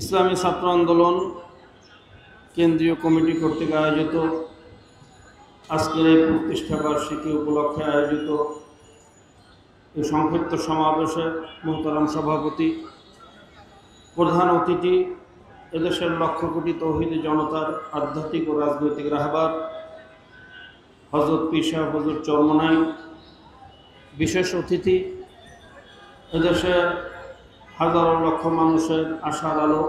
ইসলামী ছাত্র আন্দোলন কেন্দ্রীয় কমিটি কর্তৃক আয়োজিত আজকের এই প্রতিষ্ঠা বার্ষিকী উপলক্ষে আয়োজিত এই সংক্ষিপ্ত সমাবেশে মোহতারাম সভাপতি, প্রধান অতিথি, এদেশের লক্ষ কোটি তৌহিদি জনতার আধ্যাত্মিক ও রাজনৈতিক রাহবার হযরত পীর সাহেব হুজুর চরমনাই, বিশেষ অতিথি, এদেশে হাজারো লক্ষ মানুষের আশার আলো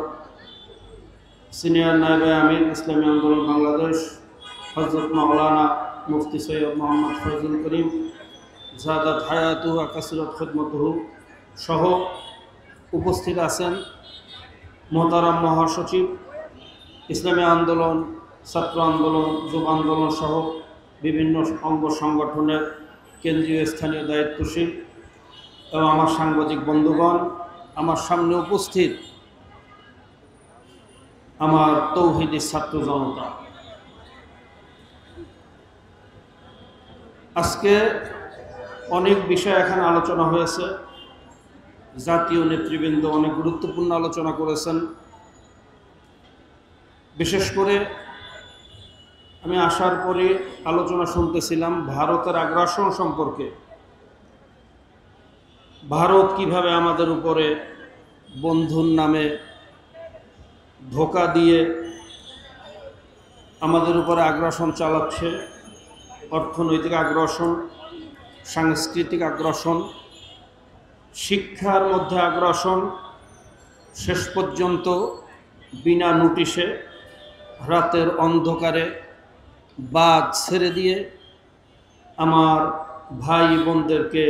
সিনিয়র নায়েবে আমির ইসলামী আন্দোলন বাংলাদেশ হযরত মাওলানা মুফতি সৈয়দ মোহাম্মদ ফয়জুল করিম জাদাত হায়াতুহু ওয়া কাসরাত খিদমতুহু সহ উপস্থিত আছেন মোহতারাম মহাসচিব, ইসলামী আন্দোলন, ছাত্র আন্দোলন, যুব আন্দোলন সহ বিভিন্ন অঙ্গ সংগঠনের কেন্দ্রীয় স্থানীয় দায়িত্বশীল এবং আমার সাংবাদিক বন্ধুগণ, আমার সামনে উপস্থিত আমার তৌহিদি ছাত্র জনতা। আজকে অনেক বিষয় এখানে আলোচনা হয়েছে। জাতীয় নেতৃবৃন্দ অনেক গুরুত্বপূর্ণ আলোচনা করেছেন। বিশেষ করে আমি আসার পরে আলোচনা শুনতেছিলাম ভারতের আগ্রাসন সম্পর্কে। ভারত কিভাবে আমাদের উপরে বন্ধুর নামে ধোঁকা দিয়ে আমাদের উপরে আগ্রাসন চালাচ্ছে, অর্থনৈতিক আগ্রাসন, সাংস্কৃতিক আগ্রাসন, শিক্ষার মধ্যে আগ্রাসন, শেষ পর্যন্ত বিনা নোটিশে রাতের অন্ধকারে বাদ ছেড়ে দিয়ে আমার ভাই বোনদেরকে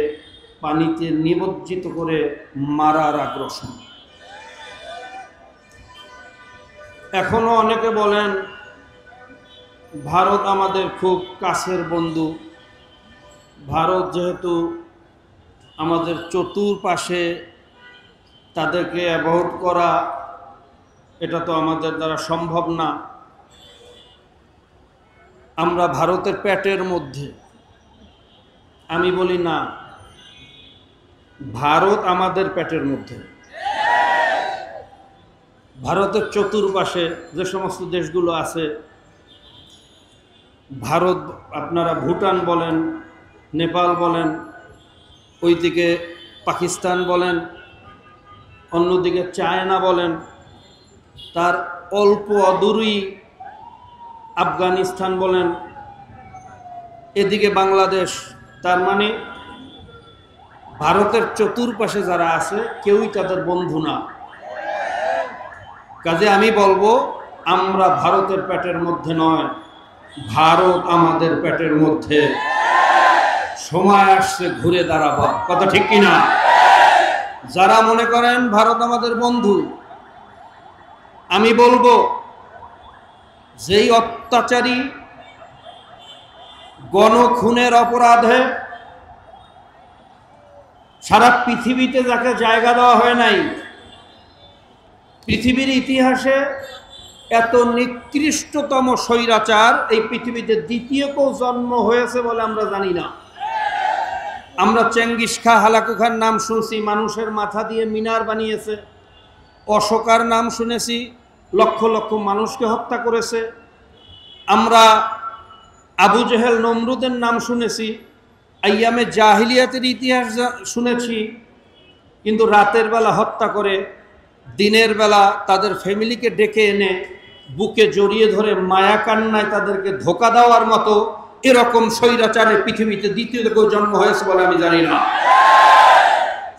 পানিতে নিমজ্জিত করে মারার আগ্রাসন। এখনো অনেকে বলেন ভারত আমাদের খুব কাছের বন্ধু, ভারত যেহেতু আমাদের চতুর্পাশে, তাদেরকে অ্যাভয়েড করা এটা তো আমাদের দ্বারা সম্ভব না। আমরা ভারতের পেটের মধ্যে। আমি বলি না, ভারত আমাদের পেটের মধ্যে। ভারতের চতুর্পাশে যে সমস্ত দেশগুলো আছে, ভারত, আপনারা ভুটান বলেন, নেপাল বলেন, ওইদিকে পাকিস্তান বলেন, অন্যদিকে চায়না বলেন, তার অল্প অদূরই আফগানিস্তান বলেন, এদিকে বাংলাদেশ। তার মানে ভারতের চতুর্পাশে যারা আছে কেউই তাদের বন্ধু না। কাজে আমি বলবো আমরা ভারতের পেটের মধ্যে নয়, ভারত আমাদের পেটের মধ্যে। সময় আসছে ঘুরে দাঁড়াবো, কথা ঠিক কিনা? যারা মনে করেন ভারত আমাদের বন্ধু, আমি বলবো যেই অত্যাচারী গণখুনের অপরাধে সারা পৃথিবীতে যাকে জায়গা দেওয়া হয় নাই, পৃথিবীর ইতিহাসে এত নিকৃষ্টতম স্বৈরাচার এই পৃথিবীতে দ্বিতীয় কেউ জন্ম হয়েছে বলে আমরা জানি না। আমরা চেঙ্গিস খা, হালাকু খার নাম শুনছি, মানুষের মাথা দিয়ে মিনার বানিয়েছে। অশোকার নাম শুনেছি, লক্ষ লক্ষ মানুষকে হত্যা করেছে। আমরা আবু জেহেল, নমরুদের নাম শুনেছি, আইয়ামে জাহিলিয়াতের ইতিহাস শুনেছি। কিন্তু রাতের বেলা হত্যা করে, দিনের বেলা তাদের ফ্যামিলিকে ডেকে এনে বুকে জড়িয়ে ধরে মায়া কান্নায় তাদেরকে ধোঁকা দেওয়ার মতো এরকম স্বৈরাচারের পৃথিবীতে দ্বিতীয় কেউ জন্ম হয়েছে বলে আমি জানি না।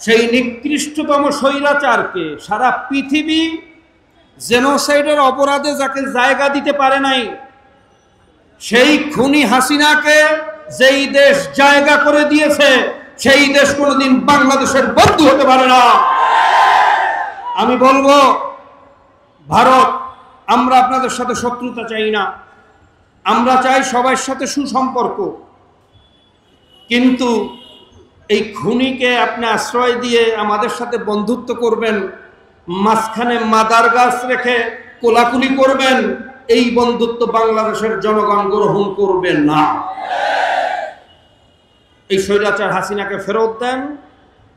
সেই নিকৃষ্টতম স্বৈরাচারকে সারা পৃথিবী জেনোসাইডের অপরাধে যাকে জায়গা দিতে পারে নাই, সেই খুনি হাসিনাকে যেই দেশ জায়গা করে দিয়েছে, সেই দেশ কোনোদিন বাংলাদেশের বন্ধু হতে পারে না। আমি বলবো ভারত, আমরা আপনাদের সাথে শত্রুতা চাই না, আমরা চাই সবার সাথে সুসম্পর্ক। কিন্তু এই খুনিকে আপনি আশ্রয় দিয়ে আমাদের সাথে বন্ধুত্ব করবেন, মাঝখানে মাদার গাছ রেখে কোলাকুলি করবেন, এই বন্ধুত্ব বাংলাদেশের জনগণ গ্রহণ করবে না। এই স্বৈরাচার হাসিনাকে ফেরত দেন,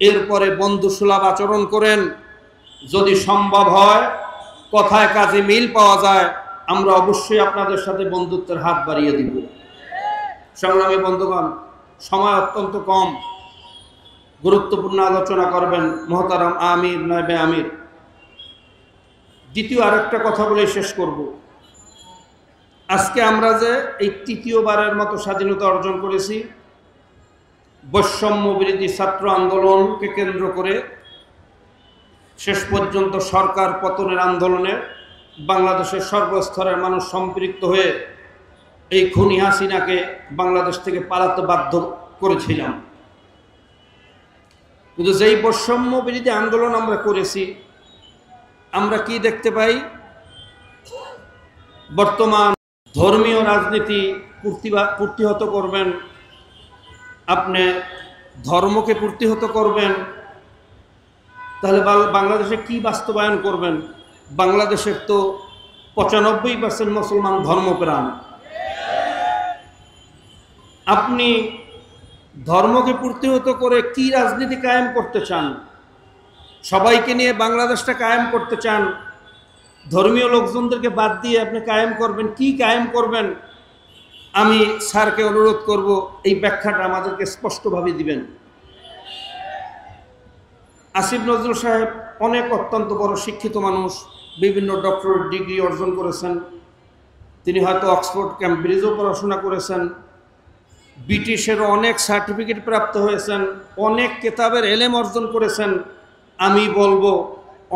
এরপরে বন্ধুসুলভ আচরণ করেন। যদি সম্ভব হয় কথায় কাজে মিল পাওয়া যায়, আমরা অবশ্যই আপনাদের সাথে বন্ধুত্বের হাত বাড়িয়ে দিব। সংগ্রামী বন্ধুগণ, সময় অত্যন্ত কম, গুরুত্বপূর্ণ আলোচনা করবেন মোহতারাম আমির নায়েবে আমির। দ্বিতীয় আরেকটা কথা বলে শেষ করব। আজকে আমরা যে এই তৃতীয়বারের মতো স্বাধীনতা অর্জন করেছি, বৈষম্য বিরোধী ছাত্র আন্দোলনকে কেন্দ্র করে শেষ পর্যন্ত সরকার পতনের আন্দোলনে বাংলাদেশের সর্বস্তরের মানুষ সম্পৃক্ত হয়ে এই খুনি হাসিনাকে বাংলাদেশ থেকে পালাতে বাধ্য করেছিলাম। কিন্তু যেই বৈষম্য বিরোধী আন্দোলন আমরা করেছি, আমরা কি দেখতে পাই? বর্তমান ধর্মীয় রাজনীতি প্রতিহত করবেন, আপনি ধর্মকে প্রতিহত করবেন, তাহলে বাংলাদেশে কি বাস্তবায়ন করবেন? বাংলাদেশের তো 95% মুসলমান ধর্মপ্রাণ। আপনি ধর্মকে প্রতিহত করে কি রাজনীতি কায়েম করতে চান? সবাইকে নিয়ে বাংলাদেশটা কায়েম করতে চান, ধর্মীয় লোকজনদেরকে বাদ দিয়ে আপনি কায়েম করবেন, কি কায়েম করবেন? আমি স্যারকে অনুরোধ করব এই ব্যাখ্যাটা আমাদেরকে স্পষ্টভাবে দিবেন। আসিফ নজরুল সাহেব অনেক অত্যন্ত বড় শিক্ষিত মানুষ, বিভিন্ন ডক্টরেট ডিগ্রি অর্জন করেছেন। তিনি হয়তো অক্সফোর্ড ক্যামব্রিজও পড়াশোনা করেছেন, ব্রিটিশেরও অনেক সার্টিফিকেট প্রাপ্ত হয়েছেন, অনেক কেতাবের এলেম অর্জন করেছেন। আমি বলবো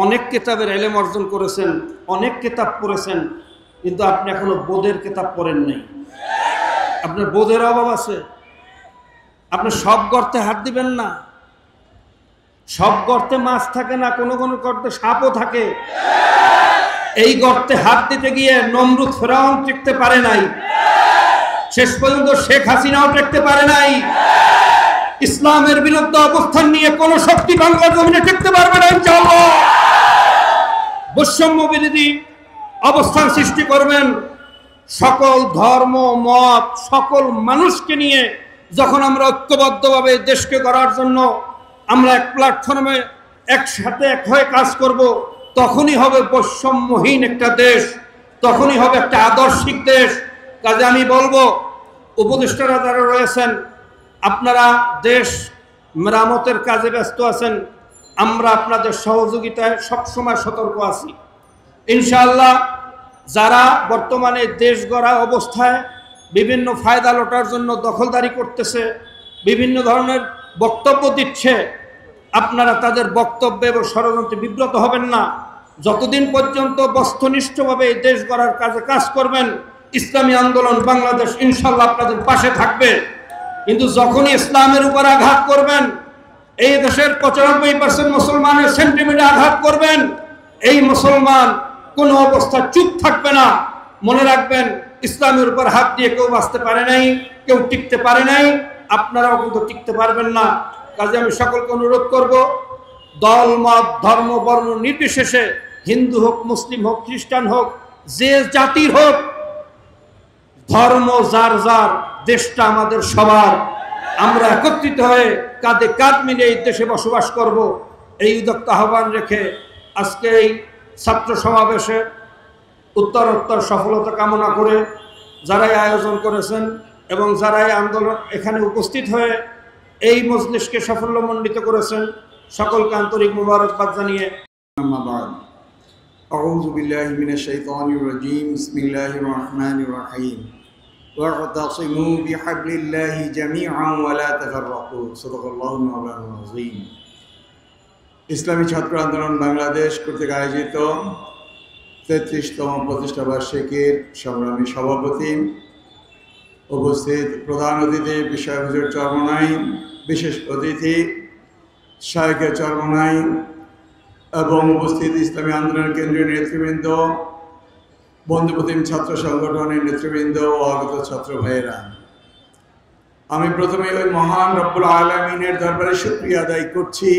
অনেক কেতাবের এলেম অর্জন করেছেন, অনেক কেতাব পড়েছেন, কিন্তু আপনি এখনো বোধের কেতাব পড়েন নাই। আপনার বোধের অভাব আছে। আপনি সব গর্তে হাত দিবেন না। সব গর্তে মাছ থাকে না, কোনো কোনো গর্তে সাপও থাকে। এই গর্তে হাত দিতে গিয়ে নমরুদ ফেরাউন টিকতে পারে নাই, শেষ পর্যন্ত শেখ হাসিনাও টিকতে পারে নাই। ইসলামের বিরুদ্ধে অবস্থান নিয়ে কোন শক্তি বাংলার জমিনে টিকতে পারবে না ইনশাআল্লাহ। বৈষম্য বিরোধী অবস্থান সৃষ্টি করবেন, সকল ধর্ম মত সকল মানুষকে নিয়ে যখন আমরা ঐক্যবদ্ধভাবে দেশকে গড়ার জন্য আমরা এক প্ল্যাটফর্মে একসাথে এক হয়ে কাজ করব, তখনই হবে বৈষম্যহীন একটা দেশ, তখনই হবে একটা আদর্শিক দেশ। কাজে আমি বলবো, উপদেষ্টারা যারা রয়েছেন, আপনারা দেশ মেরামতের কাজে ব্যস্ত আছেন, আমরা আপনাদের সহযোগিতায় সবসময় সতর্ক আছি ইনশাআল্লাহ। যারা বর্তমানে দেশ গড়া অবস্থায় বিভিন্ন ফায়দা লোটার জন্য দখলদারি করতেছে, বিভিন্ন ধরনের বক্তব্য দিচ্ছে, আপনারা তাদের বক্তব্যে এবং ষড়যন্ত্রে বিব্রত হবেন না। যতদিন পর্যন্ত বস্তুনিষ্ঠভাবে এই দেশ গড়ার কাজে কাজ করবেন, ইসলামী আন্দোলন বাংলাদেশ ইনশাআল্লাহ আপনাদের পাশে থাকবে। কিন্তু যখনই ইসলামের উপর আঘাত করবেন, এই দেশের 95% মুসলমানের সেন্টিমেন্টে আঘাত করবেন, এই মুসলমান কোনো অবস্থা চুপ থাকবে না। মনে রাখবেন, ইসলামের উপর হাত দিয়ে কেউ বাঁচতে পারে নাই, কেউ টিকতে পারে নাই, আপনারাও কিন্তু টিকতে পারবেন না। কাজে আমি সকলকে অনুরোধ করব, দল মত ধর্ম বর্ণ নির্বিশেষে, হিন্দু হোক মুসলিম হোক খ্রিস্টান হোক যে জাতির হোক, ধর্ম যার যার, দেশটা আমাদের সবার। আমরা একত্রিত হয়ে কাঁধে কাঁধ মিলে এই দেশে বসবাস করব, এই উদ্যোক্ত আহ্বান রেখে আজকে এই ছাত্র সমাবেশে উত্তরোত্তর সফলতা কামনা করে যারাই আয়োজন করেছেন এবং যারাই আন্দোলন এখানে উপস্থিত হয়ে এই মজলিসকে সাফল্যমণ্ডিত করেছেন, সকলকে আন্তরিক মুবারকবাদ জানিয়ে আউযু বিল্লাহি মিনাশ শাইতানির রাজীম। বিসমিল্লাহির রহমানির রহিম। ওয়া'তাসিমু বিহাবলিল্লাহি জামিআন ওয়া লা তাফাররাকু। সাদাকাল্লাহুল মাওলানাল আযীম। ইসলামী ছাত্র আন্দোলন বাংলাদেশ কর্তৃক আয়োজিত 33তম প্রতিষ্ঠা বার্ষিকীর সংগ্রামী সভাপতি, উপস্থিত প্রধান অতিথি বিষয় হুজুর চরমনাই, বিশেষ অতিথি শায়েখে চরমনাই এবং উপস্থিত ইসলামী আন্দোলন কেন্দ্রীয় নেতৃবৃন্দ, বন্ধুপ্রতিম ছাত্র সংগঠনের নেতৃবৃন্দ ও আগত ছাত্র ভাইয়েরা, আমি প্রথমে ওই মহান রব্বুল আলামিনের দরবারে শুকরিয়া আদায় করছি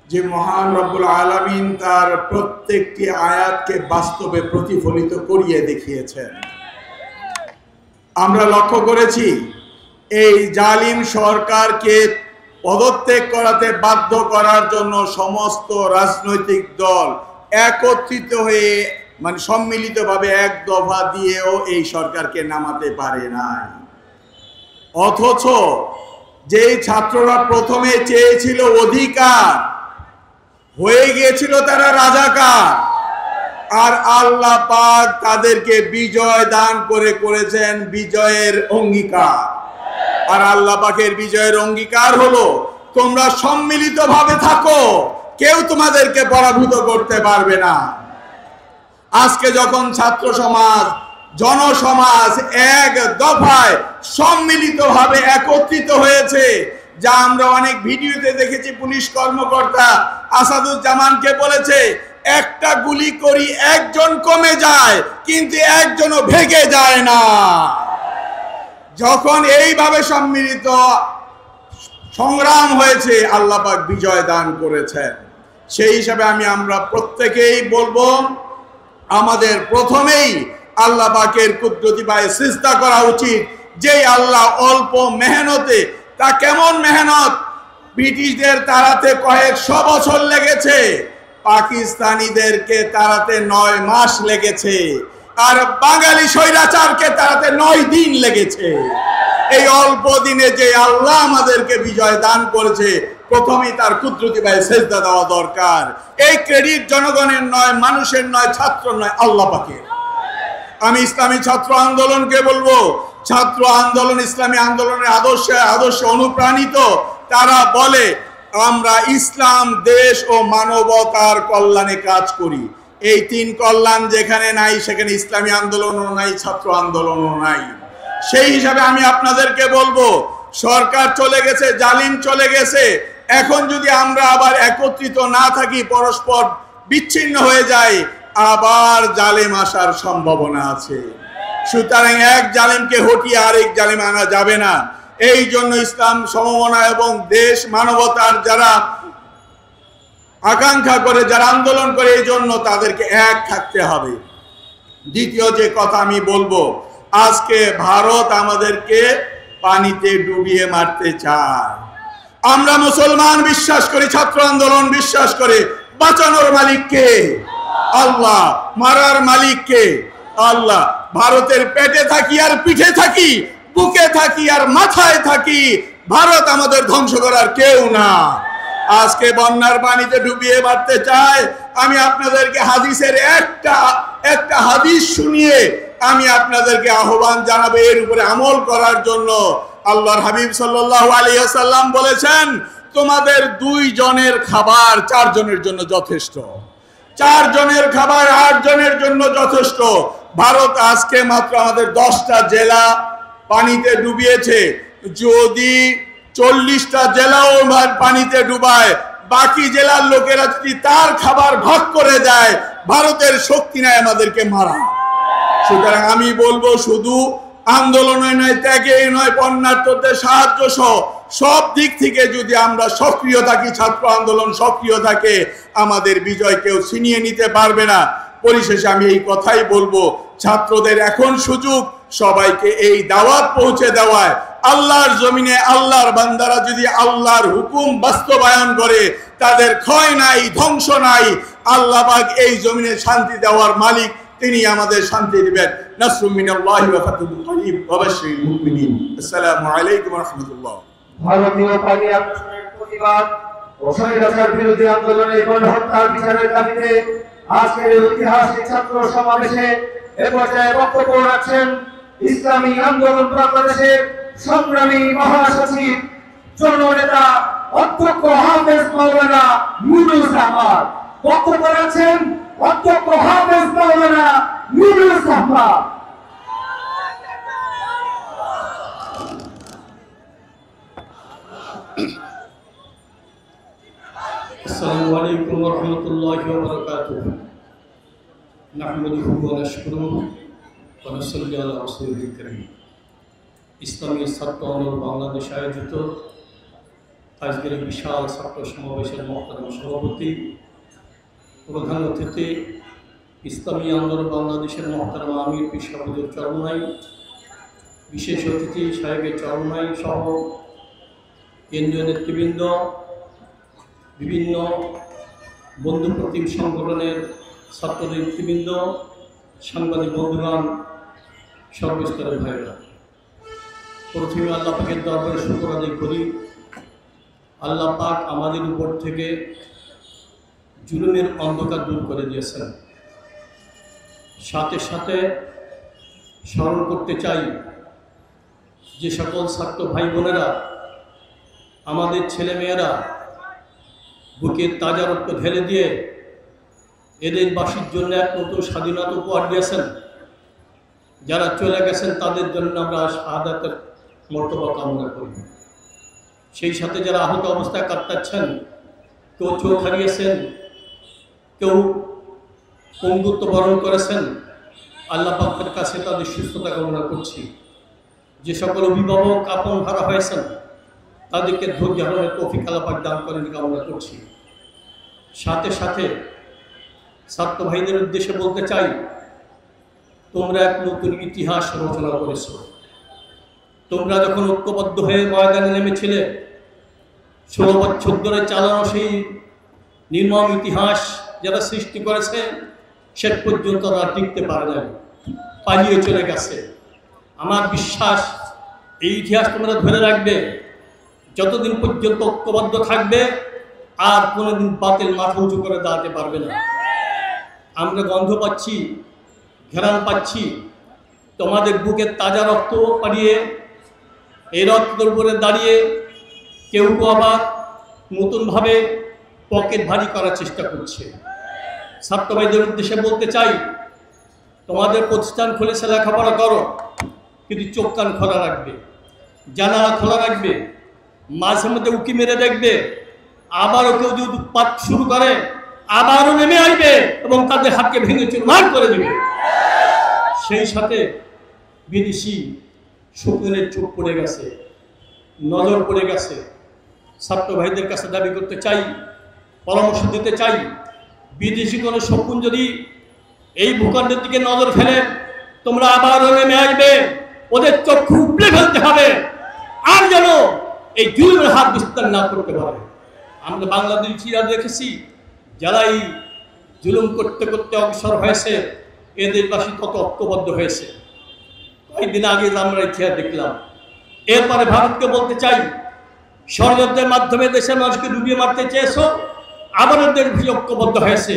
যে মহান রব্বুল আলামিন তার প্রত্যেকটি আয়াতকে বাস্তবে প্রতিফলিত করিয়ে দেখিয়েছেন। আমরা লক্ষ্য করেছি এই জালিম সরকারকে পদত্যাগ করাতে বাধ্য করার জন্য সমস্ত রাজনৈতিক দল একত্রিত হয়ে মানে সম্মিলিতভাবে এক দফা দিয়েও এই সরকারকে নামাতে পারে নাই। অথচ যেই ছাত্ররা প্রথমে চেয়েছিল অধিকার, হয়ে গিয়েছিল তারা রাজাকার, আর আল্লাহ পাক তাদেরকে বিজয় দান করেছেন বিজয়ের অঙ্গীকার। আর আল্লাহ পাকের বিজয়ের অঙ্গীকার হলো তোমরা সম্মিলিতভাবে থাকো, কেউ তোমাদেরকে পরাভূত করতে পারবে না। আজকে যখন ছাত্র সমাজ, জনসমাজ এক দফায় সম্মিলিতভাবে একত্রিত হয়েছে, যা আমরা অনেক ভিডিওতে দেখেছি, পুলিশ কর্মকর্তা আসাদুজ্জামানকে বলেছে একটা গুলি করি একজন কমে যায় কিন্তু একজনও ভেগে যায় না। যখন এইভাবে সম্মিলিত সংগ্রাম হয়েছে আল্লাহ পাক বিজয় দান করেছেন। সেই হিসাবে আমরা প্রত্যেকেই বলবো আমাদের প্রথমেই আল্লাহ পাকের কুদরতি পায়ে সিজদা করা উচিত। যেই আল্লাহ অল্প মেহনতে, তা কেমন মেহনত, ব্রিটিশদের তাড়াতে কয়েকশো বছর লেগেছে, পাকিস্তানিদেরকে তাড়াতে 9 মাস লেগেছে, আর বাঙালি স্বৈরাচারকে তাড়াতে 9 দিন লেগেছে। এই অল্প দিনে যে আল্লাহ আমাদেরকে বিজয় দান করেছে, প্রথমেই তার কুদরতি পায়ে সিজদা দেওয়া দরকার। এই ক্রেডিট জনগণের নয়, মানুষের নয়, ছাত্র নয়, আল্লাহ পাকের। আমি ইসলামী ছাত্র আন্দোলনকে বলবো, ছাত্র আন্দোলন ইসলামী আন্দোলনের আদর্শে অনুপ্রাণিত। তারা বলে আমরা ইসলাম, দেশ ও মানবতার কল্যাণে কাজ করি। এই 3 কল্যাণ যেখানে নাই, সেখানে ইসলামী আন্দোলনও নাই, ছাত্র আন্দোলনও নাই। সেই হিসাবে আমি আপনাদেরকে বলবো, সরকার চলে গেছে, জালিম চলে গেছে, এখন যদি আমরা আবার একত্রিত না থাকি, পরস্পর বিচ্ছিন্ন হয়ে যায়, আবার জালিম আসার সম্ভাবনা আছে। সুতরাং এক জালিমকে হটিয়ে আরেক জালিম আনা যাবে না। এই জন্য ইসলাম, সমমনা এবং দেশ মানবতার যারা আকাঙ্ক্ষা করে, যারা আন্দোলন করে, এই জন্য তাদেরকে এক থাকতে হবে। দ্বিতীয় যে কথা আমি বলবো, আজকে ভারত আমাদেরকে পানিতে ডুবিয়ে মারতে চায়। আমরা মুসলমান বিশ্বাস করি, ছাত্র আন্দোলন বিশ্বাস করে বাঁচানোর মালিক কে? আল্লাহ। মারার মালিক কে? আল্লাহ। ভারতের পেটে থাকি আর পিঠে থাকি, বুকে থাকি আর মাথায় থাকি, ভারত আমাদের ধ্বংস করার কেউ না। আজকে বন্যার পানিতে ডুবিয়ে মারতে চায়। আমি আপনাদেরকে হাদিসের একটা হাদিস শুনিয়ে আমি আপনাদেরকে আহ্বান জানাবো এর উপরে আমল করার জন্য। আল্লাহর হাবিব সাল্লাল্লাহু আলাইহি ওয়াসাল্লাম বলেছেন, তোমাদের 2 জনের খাবার 4 জনের জন্য যথেষ্ট, 4 জনের খাবার 8 জনের জন্য যথেষ্ট। ভারত আজকে মাত্র আমাদের 10টা জেলা পানিতে ডুবিয়েছে। যদি 40টা জেলাও পানিতে ডুবায়, বাকি জেলার লোকেরা যদি তার খাবার ভাগ করে দেয়, ভারতের শক্তি নাই আমাদেরকে মারা। সুতরাং আমি বলবো, শুধু আন্দোলনে নয়, ত্যাগে নয়, বন্যার্থদের সাহায্য সহ সব দিক থেকে যদি আমরা সক্রিয় থাকি, ছাত্র আন্দোলন সক্রিয় থাকে, আমাদের বিজয় কেউ ছিনিয়ে নিতে পারবে না। পরিশেষে আমি এই কথাই বলবো, ছাত্রদের এখন সুযোগ সবাইকে এই দাওয়াত পৌঁছে দেওয়ায়। আল্লাহর জমিনে আল্লাহর বান্দারা যদি আল্লাহর হুকুম বাস্তবায়ন করে, তাদের ক্ষয় নাই, ধ্বংস নাই। আল্লাহ পাক এই জমিনে শান্তি দেওয়ার মালিক, তিনি আমাদের শান্তি দিবেন। নাসরুম মিনাল্লাহি ওয়া ফাতহুন করিব ওয়া বাশশিরিল মুমিনিন। আসসালামু আলাইকুম ওয়া রাহমাতুল্লাহ। ভারতীয় পানি আন্দোলনের প্রতিবাদ ও স্বৈরাচার বিরোধী আন্দোলনের গণহত্যার বিচারের দাবিতে আজকের ঐতিহাসিক ছাত্র সমাবেশে এ পর্যায়ে বক্তব্য রাখছেন ইসলামী আন্দোলন বাংলাদেশের সংগ্রামী মহাসচিব, জননেতা অধ্যক্ষ হাফেজ মাওলানা নুরুল আহমদ। বক্তব্য রাখছেন অধ্যক্ষ হাফেজ মাওলানা নুরুল আহমদ। السلام عليكم ورحمة الله وبركاته. نحمده ونشكره ونصلي على رسوله الكريم. ইসলামী ছাত্র আন্দোলন বাংলাদেশ আয়োজিত আজকের বিশাল ছাত্র সমাবেশের মহতারাম সভাপতি, প্রধান অতিথি ইসলামী আন্দোলন বাংলাদেশের মহতারাম আমির পীর সাহেবের চরমনাই, বিশেষ অতিথি সাহেবের চরমনাই সহ কেন্দ্রীয় নেতৃবৃন্দ, বিভিন্ন বন্ধু প্রতিম সংগঠনের ছাত্র নেতৃবৃন্দ, সাংবাদিক বন্ধুগণ, সর্বস্তরের ভাইরা, প্রথমে আল্লাহ পাকের দরবারে শুকর আদায় করি। আল্লাহ পাক আমাদের উপর থেকে জুলুমের অন্ধকার দূর করে দিয়েছেন। সাথে সাথে স্মরণ করতে চাই যে সকল ছাত্র ভাই বোনেরা, আমাদের ছেলেমেয়েরা বুকের তাজা রক্ত ঢেলে দিয়ে এদের বাসীর জন্য এক নতুন স্বাধীনতা উপহার দিয়েছেন। যারা চলে গেছেন তাদের জন্য আমরা শাহাদাতের মর্তবা কামনা করি। সেই সাথে যারা আহত অবস্থায় কাটাচ্ছেন, কেউ চোখ হারিয়েছেন, কেউ পঙ্গুত্ব বরণ করেছেন, আল্লাহ পাকের কাছে তাদের সুস্থতা কামনা করছি। যে সকল অভিভাবক আপন হারা হয়েছেন তাদেরকে ধৈর্য ধারণের তৌফিক আল্লাহ পাক দান করেন কামনা করছি। সাথে সাথে ছাত্র ভাইদের উদ্দেশ্যে বলতে চাই, তোমরা এক নতুন ইতিহাস রচনা করেছ। তোমরা যখন ঐক্যবদ্ধ হয়ে ময়দানে নেমেছিলে, 16 বছর ধরে চালানো সেই নির্মম ইতিহাস যারা সৃষ্টি করেছে, শেষ পর্যন্ত তারা টিকতে পারে না, পালিয়ে চলে গেছে। আমার বিশ্বাস এই ইতিহাস তোমরা ধরে রাখবে, যতদিন পর্যন্ত ঐক্যবদ্ধ থাকবে আর কোনোদিন বাতিল মাথা উঁচু করে দাঁড়াতে পারবে না। আমরা গন্ধ পাচ্ছি, ঘেরান পাচ্ছি, তোমাদের বুকের তাজা রক্ত পাড়িয়ে এই রক্তের উপরে দাঁড়িয়ে কেউ কেউ আবার নতুনভাবে পকেট ভারী করার চেষ্টা করছে। ছাত্র ভাইদের উদ্দেশ্যে বলতে চাই, তোমাদের প্রতিষ্ঠান খুলেছে, লেখাপড়া করো, কিন্তু চোখ কান খোলা রাখবে, জানালা খোলা রাখবে। মাঝে মধ্যে উকি মেরে দেখবে, আবারও কেউ যদি উৎপাত শুরু করে আবারও নেমে আসবে এবং তাদের হাতকে ভেঙে চুরমার করে দেবে। সেই সাথে বিদেশি শকুনের চোখ পড়ে গেছে, নজর পড়ে গেছে। ছাত্র ভাইদের কাছে দাবি করতে চাই, পরামর্শ দিতে চাই, বিদেশি কোনো শকুন যদি এই ভূখণ্ডের দিকে নজর ফেলে তোমরা আবারও নেমে আসবে, ওদের চক্ষু উপড়ে ফেলতে হবে, আর যেন এই জুলুমের হাত বিস্তার না করতে পারে। আমরা বাংলাদেশিরা দেখেছি, যারা এই জুলুম করতে করতে অগ্রসর হয়েছে, এদের বাসী কত ঐক্যবদ্ধ হয়েছে। কয়েকদিন আগে আমরা ইতিহাস দেখলাম। এরপরে ভারতকে বলতে চাই, ষড়যন্ত্রের মাধ্যমে দেশের মানুষকে ডুবিয়ে মারতে চেয়েছো, আবার ওদের ঐক্যবদ্ধ হয়েছে।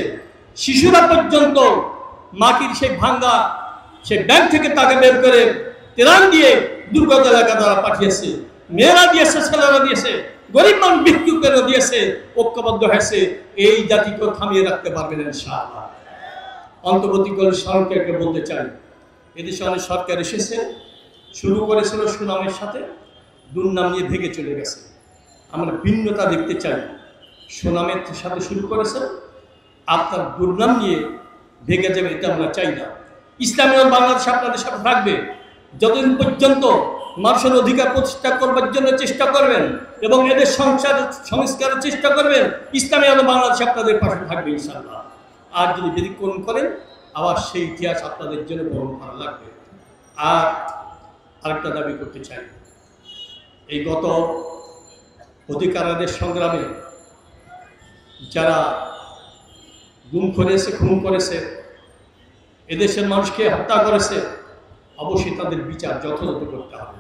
শিশুরা পর্যন্ত মাটির সেই ভাঙ্গা সেই ব্যাংক থেকে টাকা বের করে তেরান দিয়ে দুর্গত এলাকা দ্বারা পাঠিয়েছে, মেয়েরা দিয়েছে, ছেলেরা দিয়েছে, গরিব মানুষ বিক্রি করে দিয়েছে, ঐক্যবদ্ধ হয়েছে। এই জাতিকে থামিয়ে রাখতে পারবেন ইনশাআল্লাহ। অন্তর্বর্তীকালীন সরকারকে বলতে চাই, এদেশে অনেক সরকার এসেছে, শুরু করেছিল সুনামের সাথে, দুর্নাম নিয়ে ভেঙে চলে গেছে। আমরা ভিন্নতা দেখতে চাই। সুনামের সাথে শুরু করেছে, আপনার দুর্নাম নিয়ে ভেঙে যাবে, এটা আমরা চাই না। ইসলামের বাংলাদেশ আপনাদের সাথে থাকবে যতদিন পর্যন্ত মানুষের অধিকার প্রতিষ্ঠা করবার জন্য চেষ্টা করবেন এবং এদের সংস্কারের চেষ্টা করবেন, ইসলামী আলো বাংলাদেশ আপনাদের পাশে থাকবে ইনশাআল্লাহ। আর যদি ব্যতিক্রম করেন, আবার সেই ইতিহাস আপনাদের জন্য বহন করা লাগবে। আর আরেকটা দাবি করতে চাই, এই গত অধিকার আদায়ের সংগ্রামে যারা গুম করেছে, খুন করেছে, এদেশের মানুষকে হত্যা করেছে, অবশ্যই তাদের বিচার যথাযথ করতে হবে।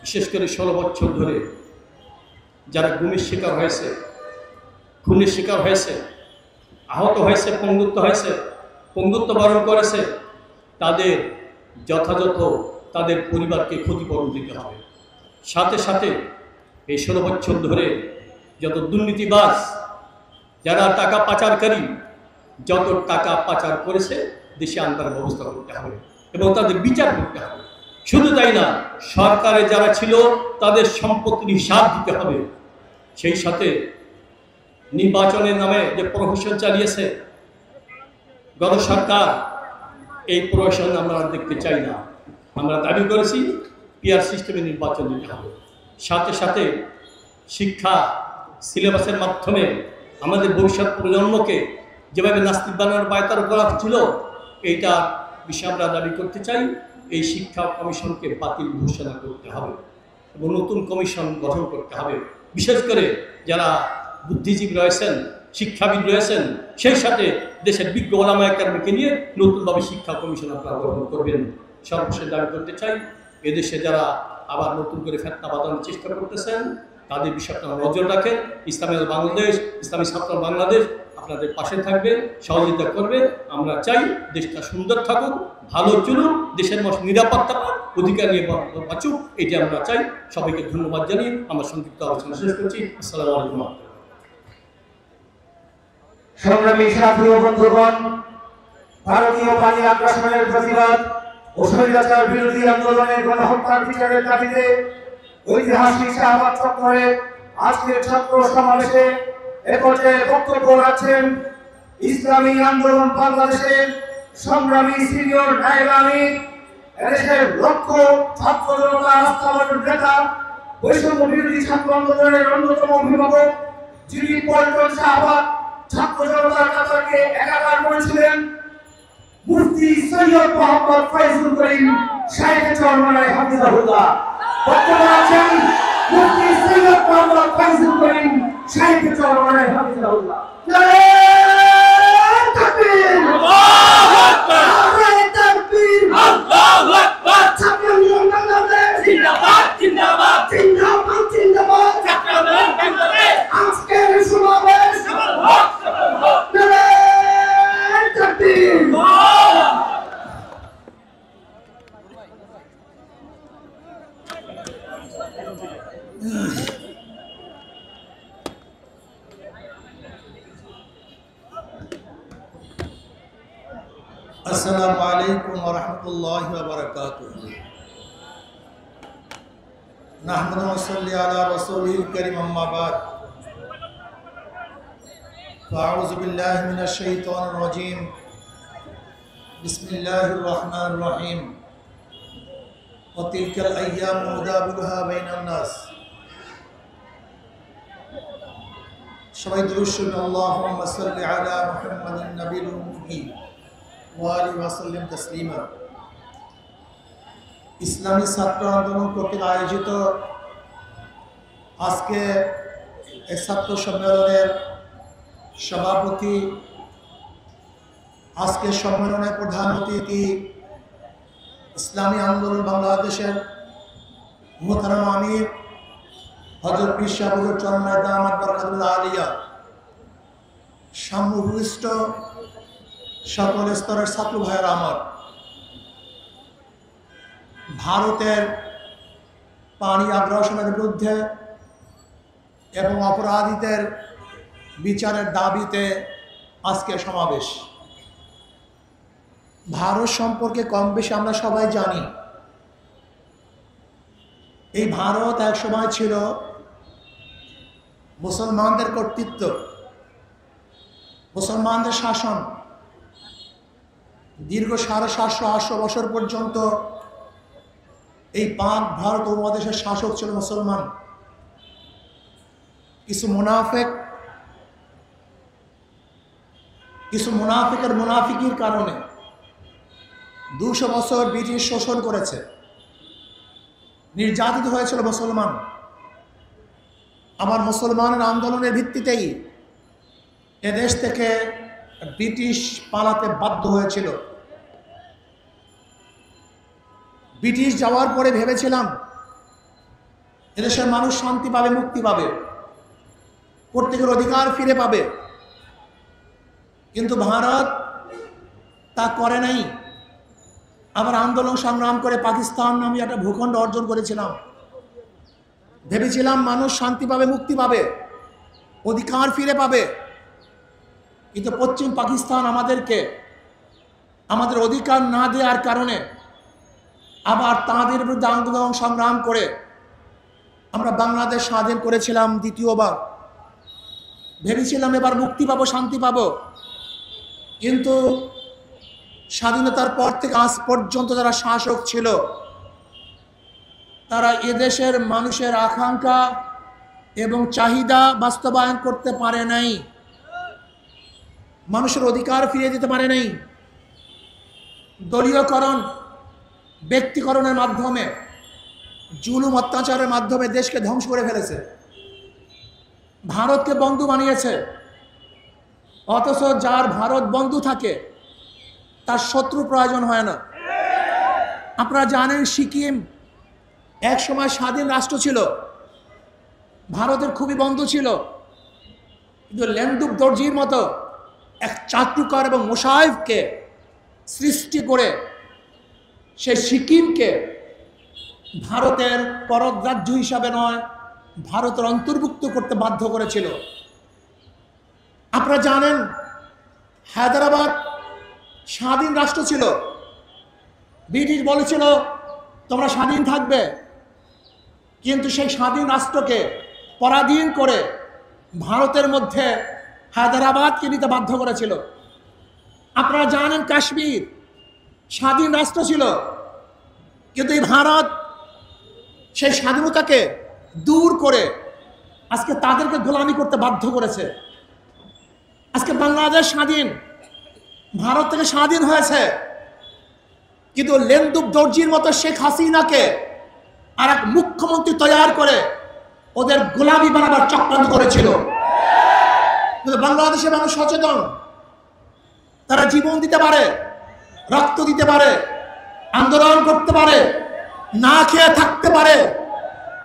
বিশেষ করে 16 বছর ধরে যারা গুমের শিকার হয়েছে, খুনের শিকার হয়েছে, আহত হয়েছে, পঙ্গুত্ব বরণ করেছে, তাদের যথাযথ তাদের পরিবারকে ক্ষতিপূরণ দিতে হবে। সাথে সাথে এই 16 বছর ধরে যত দুর্নীতিবাজ, যারা টাকা পাচারকারী, যত টাকা পাচার করেছে দেশে আনবার ব্যবস্থা করতে হবে এবং তাদের বিচার করতে হবে। শুধু তাই না, সরকারে যারা ছিল তাদের সম্পত্তির হিসাব দিতে হবে। সেই সাথে নির্বাচনের নামে যে প্রহসন চালিয়েছে গত সরকার, এই প্রহসন আমরা দেখতে চাই না। আমরা দাবি করেছি পিআর সিস্টেমে নির্বাচন দিতে হবে। সাথে সাথে শিক্ষা সিলেবাসের মাধ্যমে আমাদের ভবিষ্যৎ প্রজন্মকে যেভাবে নাস্তিক বানানোর পায়তারা করা ছিল, এইটা বিষয়ে আমরা দাবি করতে চাই। এই শিক্ষা কমিশনকে বাতিল ঘোষণা করতে হবে এবং নতুন কমিশন গঠন করতে হবে। বিশেষ করে যারা বুদ্ধিজীবী রয়েছেন, শিক্ষাবিদ রয়েছেন, সেই সাথে দেশের বিজ্ঞ ওলামা একরামকে নিয়ে নতুনভাবে শিক্ষা কমিশন আপনারা গঠন করবেন। সর্বশেষ দাবি করতে চাই, এদেশে যারা আবার নতুন করে ফেতনা বাঁধানোর চেষ্টা করতেছেন তাদের বিষয়ে আপনারা নজর রাখেন। ইসলামী বাংলাদেশ, ইসলামী ছাত্র বাংলাদেশ আপনাদের পাশে থাকবে, সহযোগিতা করবে। আমরা চাই দেশটা সুন্দর থাকুক, ভালো চলুক, দেশের মানুষ নিরাপত্তা পাক, অধিকার নিয়ে বাঁচুক, এটি আমরা চাই। সবাইকে ধন্যবাদ জানিয়ে আমার সংক্ষিপ্ত আলোচনা শেষ করছি। আসসালামু আলাইকুম। সংগ্রামী সাথী ও বন্ধুগণ, ভারতীয় পানি আগ্রাসনের প্রতিবাদ ও স্বৈরাচার বিরোধী আন্দোলনের গণহত্যার বিচারের দাবিতে ঐতিহাসিক শাহবাগ চত্বরে আজকের ছাত্র সমাবেশে এ পর্যায়ে বক্তব্য রাখছেন ইসলামী আন্দোলন বাংলাদেশের সংগ্রামী সিনিয়র নায়েব আমির, এদেশের লক্ষ ছাত্র জনতা রাস্তাবাদের নেতা, বৈষম্য বিরোধী ছাত্র আন্দোলনের অন্যতম অভিভাবক, যিনি পল্টন শাহবাগ ছাত্র জনতার কাতারকে একাকার করেছিলেন, মুফতি সৈয়দ মোহাম্মদ ফয়জুল করিম শাইখ চরমনাই হাফিজাহুল্লাহ। বক্তব্য রাখছেন মুফতি সৈয়দ মোহাম্মদ ফয়জুল করিম শাইখ চরমনাই হাফিজাহুল্লাহ। নারে তাকবীর, আল্লাহু আকবার, নারে তাকবীর, আল্লাহু আকবার। ছাত্র বাংলাদেশ জিন্দাবাদ, জিন্দাবাদ, জিন্দাবাদ, জিন্দাবাদ। ছাত্র বাংলাদেশ আজকের সমাবেশ সফল হোক, সফল হোক। নারে তাকবীর। अस्सलामु अलैकुम व रहमतुल्लाहि व बरकातुहू। नहमदु व नसल्ली अला रसूलिल करीम, अम्मा बाद। फ़अऊज़ु बिल्लाहि मिनश शैतानिर रजीम। बिस्मिल्लाहिर रहमानिर रहीम। व तिलकल अय्यामु नुदाविलुहा बैनान नास। सबाई दुरूद शरीफ, अल्लाहुम्मा सल्लि अला मुहम्मदिन नबिय्यिल उम्मी तस्लीमा। ইসলামী ছাত্র আন্দোলন কর্তৃক আয়োজিত আজকে এই ছাত্র সম্মেলনের সভাপতি, আজকে সম্মেলনের প্রধান অতিথি ইসলামী আন্দোলন বাংলাদেশের মুহতারাম আমির হযরত পীর সাহেব হুজুর চরমনাই দামাত বরকাতুল্লাহ আলিয়া, সাম্যভূমিষ্ঠ সকল স্তরের ছাত্র ভাইয়েরা আমার, ভারতের পানি আগ্রাসনের বিরুদ্ধে এবং অপরাধীদের বিচারের দাবিতে আজকে সমাবেশ। ভারত সম্পর্কে কম বেশি আমরা সবাই জানি। এই ভারত এক সময় ছিল মুসলমানদের কর্তৃত্ব, মুসলমানদের শাসন। দীর্ঘ 750-800 বছর পর্যন্ত এই পাক ভারত উপমহাদেশের শাসক ছিল মুসলমান। কিছু মুনাফিকের মুনাফিকির কারণে 200 বছর ব্রিটিশ শোষণ করেছে, নির্যাতিত হয়েছিল মুসলমান। আমার মুসলমানের আন্দোলনের ভিত্তিতেই এদেশ থেকে ব্রিটিশ পালাতে বাধ্য হয়েছিল। ব্রিটিশ যাওয়ার পরে ভেবেছিলাম এদেশের মানুষ শান্তি পাবে, মুক্তি পাবে, প্রত্যেকের অধিকার ফিরে পাবে, কিন্তু ভারত তা করে নাই। আবার আন্দোলন সংগ্রাম করে পাকিস্তান নামে একটা ভূখণ্ড অর্জন করেছিলাম। ভেবেছিলাম মানুষ শান্তি পাবে, মুক্তি পাবে, অধিকার ফিরে পাবে, কিন্তু পশ্চিম পাকিস্তান আমাদেরকে আমাদের অধিকার না দেওয়ার কারণে আবার তাদের বিরুদ্ধে আন্দোলন সংগ্রাম করে আমরা বাংলাদেশ স্বাধীন করেছিলাম দ্বিতীয়বার। ভেবেছিলাম এবার মুক্তি পাবো, শান্তি পাবো, কিন্তু স্বাধীনতার পর থেকে আজ পর্যন্ত যারা শাসক ছিল তারা এদেশের মানুষের আকাঙ্ক্ষা এবং চাহিদা বাস্তবায়ন করতে পারে নাই, মানুষের অধিকার ফিরিয়ে দিতে পারে নাই। দলীয়করণ, ব্যক্তিকরণের মাধ্যমে, জুলুম অত্যাচারের মাধ্যমে দেশকে ধ্বংস করে ফেলেছে। ভারতকে বন্ধু বানিয়েছে, অথচ যার ভারত বন্ধু থাকে তার শত্রু প্রয়োজন হয় না। আপনারা জানেন সিকিম এক সময় স্বাধীন রাষ্ট্র ছিল, ভারতের খুবই বন্ধু ছিল, কিন্তু লেন্দুক দর্জির মতো এক চাটুকার এবং মোশায়েফকে সৃষ্টি করে সে সিকিমকে ভারতের পররাজ্য হিসাবে নয়, ভারতের অন্তর্ভুক্ত করতে বাধ্য করেছিল। আপনারা জানেন হায়দ্রাবাদ স্বাধীন রাষ্ট্র ছিল, ব্রিটিশ বলেছিল তোমরা স্বাধীন থাকবে, কিন্তু সেই স্বাধীন রাষ্ট্রকে পরাধীন করে ভারতের মধ্যে হায়দ্রাবাদকে নিতে বাধ্য করেছিল। আপনারা জানেন কাশ্মীর স্বাধীন রাষ্ট্র ছিল, কিন্তু এই ভারত সেই স্বাধীনতাকে দূর করে আজকে তাদেরকে গোলামি করতে বাধ্য করেছে। আজকে বাংলাদেশ স্বাধীন, ভারত থেকে স্বাধীন হয়েছে, কিন্তু লেন্দুক দর্জির মতো শেখ হাসিনাকে আর এক মুখ্যমন্ত্রী তৈরি করে ওদের গোলামি বানাবার চক্রান্ত করেছিল। কিন্তু বাংলাদেশের মানুষ সচেতন, তারা জীবন দিতে পারে, রক্ত দিতে পারে, আন্দোলন করতে পারে, না খেয়ে থাকতে পারে,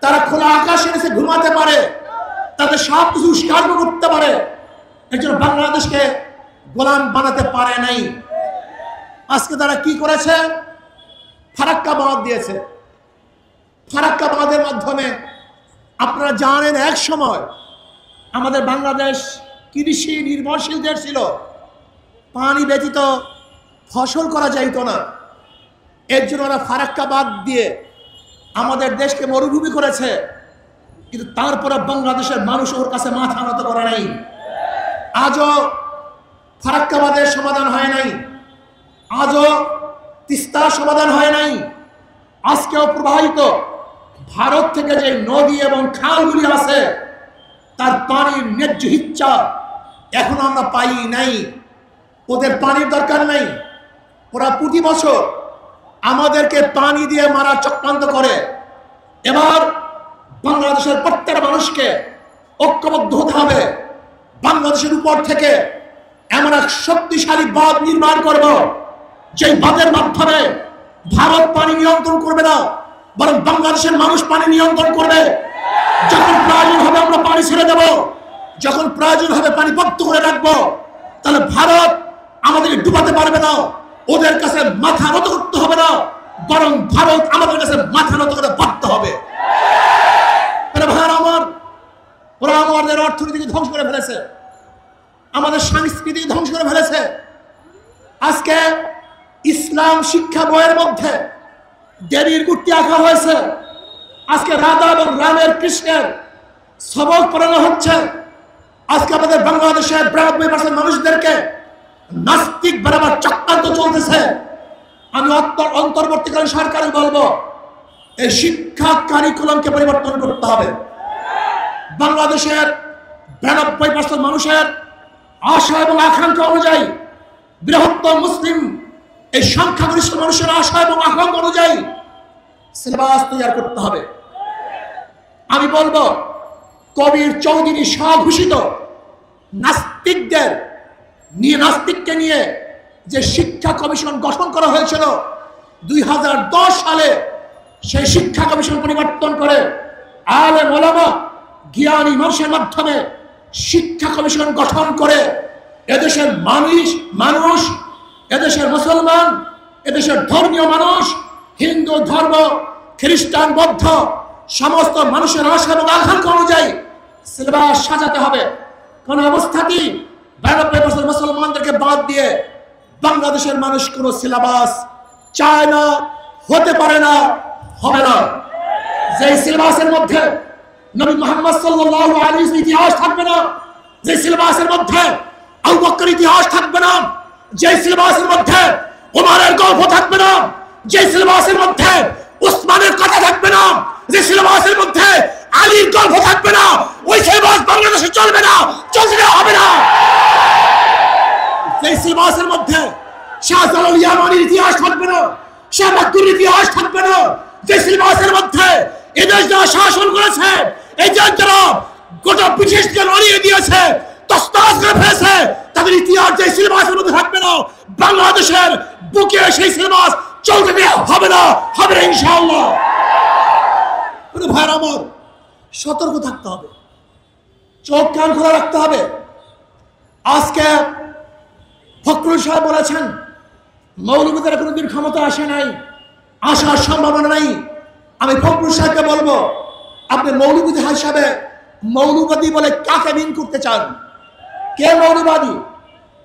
তারা খোলা আকাশের নিচে ঘুমাতে পারে, তাদের সব কিছু স্বীকার করতে পারে। এর জন্য বাংলাদেশকে গোলাম বানাতে পারে নাই। আজকে তারা কি করেছে? ফারাক্কা বাঁধ দিয়েছে। ফারাক্কা বাঁধের মাধ্যমে আপনারা জানেন এক সময় আমাদের বাংলাদেশ কৃষি নির্ভরশীল দেশ ছিল, পানি ব্যতীত ফসল করা যাইত না। এর জন্য ওরা ফারাক্কা বাঁধ দিয়ে আমাদের দেশকে মরুভূমি করেছে, কিন্তু তারপরে বাংলাদেশের মানুষ ওর কাছে মাথা নত করে নাই। আজও ফারাক্কা বাঁধের সমাধান হয় নাই, আজও তিস্তার সমাধান হয় নাই। আজকেও প্রবাহিত ভারত থেকে যে নদী এবং খালগুলি আছে তার পানির ন্যায্য ইচ্ছা এখন আমরা পাই নাই। ওদের পানির দরকার নাই, ওরা প্রতি বছর আমাদেরকে পানি দিয়ে মারা চক্রান্ত করে। এবার বাংলাদেশের প্রত্যেক মানুষকে ঐক্যবদ্ধ হতে হবে। বাংলাদেশের উপর থেকে এমন এক শক্তিশালী বাঁধ নির্মাণ করব, যে বাঁধের মাধ্যমে ভারত পানি নিয়ন্ত্রণ করবে না, বরং বাংলাদেশের মানুষ পানি নিয়ন্ত্রণ করবে। যখন প্রয়োজন হবে আমরা পানি ছেড়ে দেব, যখন প্রয়োজন হবে পানি বন্ধ করে রাখবো, তাহলে ভারত আমাদেরকে ডুবাতে পারবে না। ওদের কাছে মাথা নত করতে হবে না, বরং ভারত আমাদের কাছে মাথা নত করে বাধ্য হবে। ওরা আমাদের অর্থনীতিকে ধ্বংস করে ফেলেছে, আমাদের সংস্কৃতিকে ধ্বংস করে ফেলেছে। আজকে ইসলাম শিক্ষা বইয়ের মধ্যে দেবীর মূর্তি আঁকা হয়েছে, আজকে রাধা এবং রামের কৃষ্ণের সবক পড়ানো হচ্ছে। আজকে আমাদের বাংলাদেশের 92% মানুষদেরকে নাস্তিক বানাবার চক্রান্ত চলতেছে। আমি অন্তর্বর্তীকালীন সরকারকে বলবো, এই শিক্ষা কারিকুলামকে পরিবর্তন করতে হবে। বাংলাদেশের 92% মানুষের আশা এবং আকাঙ্ক্ষা অনুযায়ী, বৃহত্তর মুসলিম এই সংখ্যাগরিষ্ঠ মানুষের আশা এবং আকাঙ্ক্ষা অনুযায়ী সিলেবাস তৈরি করতে হবে। আমি বলবো, কবির চৌধুরী স্বঘোষিত নাস্তিককে নিয়ে যে শিক্ষা কমিশন গঠন করা হয়েছিল 2010 সালে, সেই শিক্ষা কমিশন পরিবর্তন করে আলেম ওলামা জ্ঞানী মানুষের মাধ্যমে শিক্ষা কমিশন গঠন করে এদেশের মানুষ, এদেশের মুসলমান, এদেশের ধর্মীয় মানুষ, হিন্দু ধর্ম, খ্রিস্টান, বৌদ্ধ সমস্ত মানুষের আশা এবং আকাঙ্ক্ষা অনুযায়ী সিলেবাস সাজাতে হবে। কোন অবস্থাতেই 92% মুসলমানদেরকে বাদ দিয়ে বাংলাদেশের মানুষ কোন সিলেবাস চায় না, হতে পারে না, হবে না। যে সিলেবাসের মধ্যে নবী মুহাম্মদ সাল্লাল্লাহু আলাইহি ওয়াসাল্লাম ইতিহাস থাকবে না, যে সিলেবাসের মধ্যে আবু বকর ইতিহাস থাকবে না, যে সিলেবাসের মধ্যে ওমরের গল্প থাকবে না, যে সিলেবাসের মধ্যে উসমানের কথা থাকবে না, যে সিলেবাসের মধ্যে আলীর গল্প থাকবে না, ওই সিলেবাস বাংলাদেশে চলবে না, চলতে হবে না। যে সিলেবাসের মধ্যে শাহজালাল ইয়ামানির ইতিহাস থাকবে না, শাহ বাহাদুরের ইতিহাস থাকবে না, যে সিলেবাসের মধ্যে এদেশ যারা শাসন করেছে, এই যারা গোটা ব্রিটিশকে লড়িয়ে দিয়েছে, তছনছ করে ফেলেছে, তাদের ইতিহাস যে সিলেবাসের মধ্যে থাকবে না, বাংলাদেশের বুকে সেই সিলেবাস চলতে দেওয়া হবে না, হবে না ইনশাআল্লাহ। ভাইয়ের আমার, সতর্ক থাকতে হবে, চোখ কান খোলা রাখতে হবে। আজকে ফখরুল সাহেব বলেছেন মৌলবীদের কোনোদিন ক্ষমতা আসে নাই, আসার সম্ভাবনা নাই। আমি ফখরুল সাহেবকে বলবো, আপনি মৌলবী হিসাবে মৌলবাদী বলে কাকে মিন করতে চান? কে মৌলবাদী?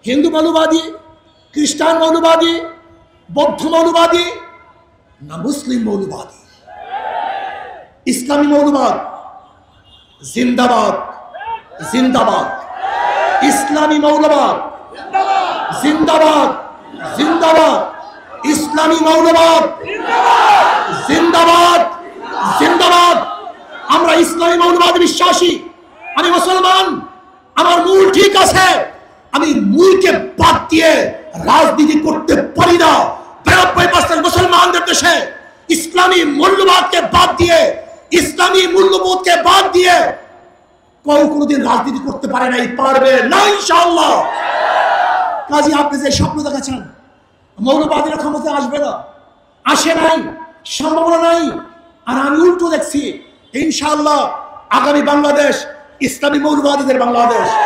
হিন্দু মৌলবাদী, খ্রিস্টান মৌলবাদী, বৌদ্ধ মৌলবাদী, না মুসলিম মৌলবাদী? ইসলামী মৌলবাদ জিন্দাবাদ, জিন্দাবাদ। ইসলামী মৌলবাদ জিন্দাবাদ, জিন্দাবাদ। ইসলামী মৌলবাদ জিন্দাবাদ, জিন্দাবাদ। আমরা ইসলামী মৌলবাদে বিশ্বাসী। আমি মুসলমান, আমার মূল ঠিক আছে, আমি মূলকে বাদ দিয়ে রাজনীতি করতে পারি না। 92% মুসলমানদের দেশে ইসলামী মূল্যবোধকে বাদ দিয়ে, ইসলামী মূল্যবোধকে বাদ দিয়ে কেউ কোনোদিন রাজনীতি করতে পারে নাই, পারবে না ইনশাআল্লাহ। কাজী আপনি যে স্বপ্ন দেখাচ্ছেন মৌলবাদীরা ক্ষমতা আসবে না, আসে নাই, সম্ভাবনা নাই। আর আমি উল্টো দেখছি, ইনশাআল্লাহ আগামী বাংলাদেশ ইসলামী মৌলবাদীদের বাংলাদেশ।